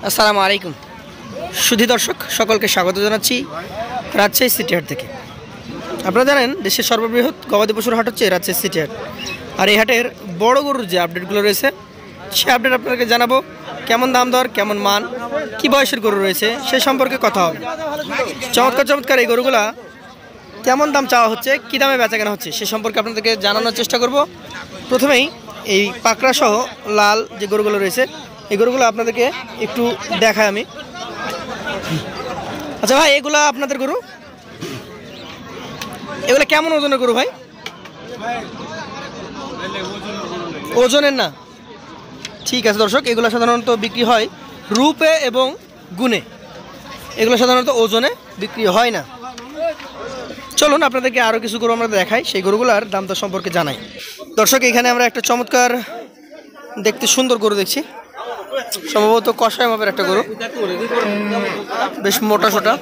আসসালামু আলাইকুম সুধী দর্শক সকলকে স্বাগত জানাচ্ছি রাজশাহী সিটি হাট থেকে। আপনারা জানেন দেশের সর্ববৃহৎ গবাদি পশুর হাট হচ্ছে রাজশাহী সিটি হাট। আর এই হাটের বড় গরুর যে আপডেটগুলো রয়েছে সে আপডেট আপনাদেরকে জানাবো। কেমন দাম দর, কেমন মান, কি বয়সের গরু রয়েছে সে সম্পর্কে কথা হবে। চমৎকার চমৎকার এই গরুগুলা কেমন দাম চাওয়া হচ্ছে, কী দামে বেচা কেনা হচ্ছে সে সম্পর্কে আপনাদেরকে জানানোর চেষ্টা করব। প্রথমেই এই পাকড়া সহ লাল যে গরুগুলো রয়েছে এই গরুগুলো আপনাদেরকে একটু দেখাই আমি। আচ্ছা ভাই, এগুলা আপনাদের গরু? এগুলো কেমন ওজনের গরু ভাই? ওজনের না? ঠিক আছে দর্শক, এগুলো সাধারণত বিক্রি হয় রূপে এবং গুণে, এগুলো সাধারণত ওজনে বিক্রি হয় না। চলুন আপনাদেরকে আরও কিছু গরু আমরা দেখাই, সেই গরুগুলোর দাম দর সম্পর্কে জানাই। দর্শক, এখানে আমরা একটা চমৎকার দেখতে সুন্দর গরু দেখছি, সম্ভবত কষায় মাপের একটা গরু, বেশ মোটা সোটা।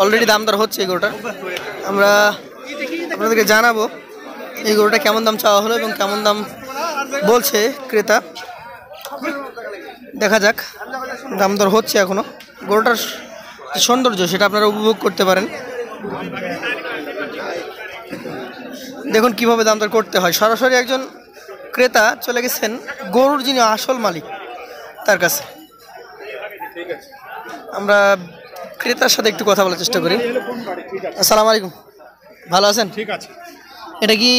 অলরেডি দাম দর হচ্ছে এই গরুটা। আমরা আপনাদেরকে জানাবো এই গরুটা কেমন দাম চাওয়া হলো এবং কেমন দাম বলছে ক্রেতা। দেখা যাক, দাম দর হচ্ছে এখনো। গরুটার সৌন্দর্য সেটা আপনারা উপভোগ করতে পারেন। দেখুন কিভাবে দাম দর করতে হয়। সরাসরি একজন ক্রেতা চলে গেছেন গরুর যিনি আসল মালিক তার কাছে। আমরা ক্রেতার সাথে একটু কথা বলার চেষ্টা করি। আসসালামু আলাইকুম, ভালো আছেন? ঠিক আছে। এটা কি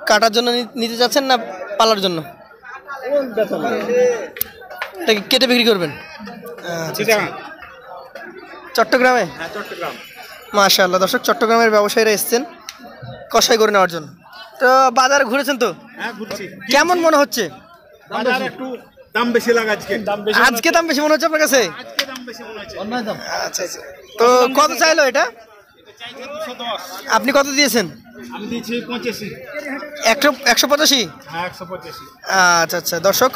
কাটার জন্য নিতে যাচ্ছেন না পালার জন্য? এটা কি কেটে বিক্রি করবেন? চট্টগ্রামে? হ্যাঁ, চট্টগ্রাম। মাশাআল্লাহ দর্শক, চট্টগ্রামের ব্যবসায়ীরা এসেছেন কষাই করে নেওয়ার জন্য। তো বাজারে ঘুরেছেন তো? হ্যাঁ, ঘুরছি। কেমন মনে হচ্ছে? বাজার একটু দাম বেশি লাগে আজকে। আজকে দাম বেশি মনে হচ্ছে আপনার কাছে? আজকে দাম বেশি মনে হচ্ছে। আচ্ছা আচ্ছা। তো কত চাইলো এটা? আপনি কত দিয়েছেন? আমি দিয়েছি 85। 185? হ্যাঁ, 185। আচ্ছা আচ্ছা দর্শক,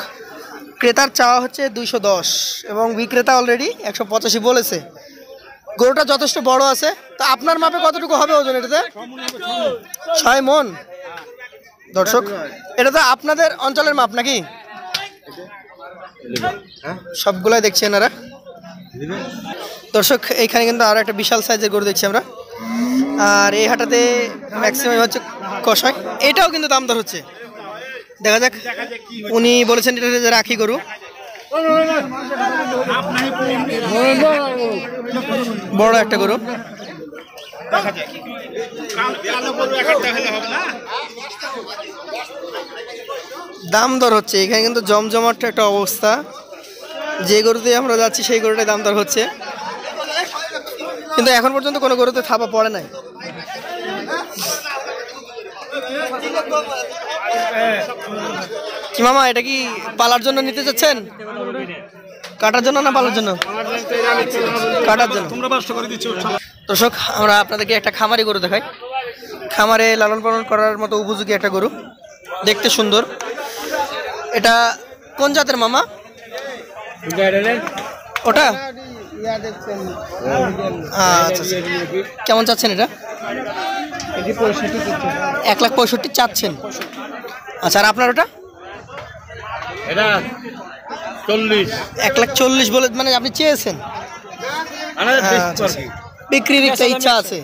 ক্রেতার চাওয়া হচ্ছে 210 এবং বিক্রেতা অলরেডি 185 বলেছে। গরুটা যথেষ্ট বড় আছে। তো আপনার মাপে কতটুকু হবে ওজন এটাতে? 6 মণ। দর্শক, এটা তো আপনাদের অঞ্চলের মাপ নাকি? সবগুলাই দেখছি এনারা। দর্শক, এইখানে কিন্তু আরো একটা বিশাল সাইজের গরু দেখছি আমরা। আর এই হাটাতে ম্যাক্সিমাম হচ্ছে কষাই। এটাও কিন্তু দাম দর হচ্ছে, দেখা যাক। উনি বলেছেন এটা রাখি গরু, বড় একটা গরু। দাম দর হচ্ছে এখানে কিন্তু জমজমাট একটা অবস্থা। যে গরুতে আমরা যাচ্ছি সেই গরুটাই দাম দর হচ্ছে, কিন্তু এখন পর্যন্ত কোনো গরুতে থাবা পড়ে নাই। কি মামা, এটা কি পালার জন্য নিতে চাচ্ছেন? কাটার জন্য না পালার জন্য? কাটার জন্য। দর্শক, আমরা আপনাদেরকে একটা খামারি গরু দেখাই। খামারে লালন পালন করার মতো উপযোগী একটা গরু, দেখতে সুন্দর। এটা কোন জাতের মামা? ওটা? আচ্ছা, কেমন চাচ্ছেন এটা? 1,65,000 চাচ্ছেন। আচ্ছা, আর আপনার ওটা? 1,40,000 বলে মানে আপনি চেয়েছেন? বিক্রির একটা ইচ্ছা আছে।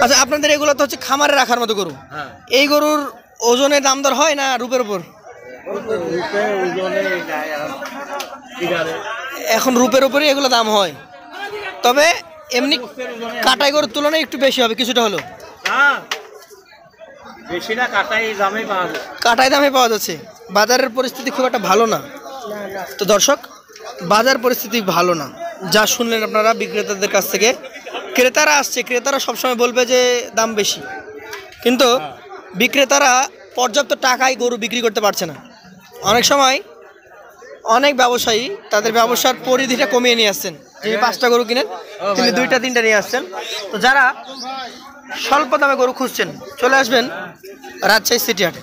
আচ্ছা, আপনাদের এগুলো তো হচ্ছে খামারে রাখার মতো গরু। এই গরুর ওজনে দাম দর হয় না রূপের উপর? এখন রূপের উপরই এগুলো দাম হয়, তবে এমনি কাটাই গরুর তুলনায় একটু বেশি হবে কিছুটা হলো। কাটাই দামে পাওয়া যাচ্ছে। বাজারের পরিস্থিতি খুব একটা ভালো না। তো দর্শক, বাজার পরিস্থিতি ভালো না, যা শুনলেন আপনারা বিক্রেতাদের কাছ থেকে। ক্রেতারা আসছে, ক্রেতারা সবসময় বলবে যে দাম বেশি, কিন্তু বিক্রেতারা পর্যাপ্ত টাকায় গরু বিক্রি করতে পারছে না। অনেক সময় অনেক ব্যবসায়ী তাদের ব্যবসার পরিধিটা কমিয়ে নিয়ে আসছেন। যিনি 5টা গরু কিনেন তিনি 2টা 3টা নিয়ে আসছেন। তো যারা স্বল্প দামে গরু খুঁজছেন চলে আসবেন রাজশাহী সিটি হাটে।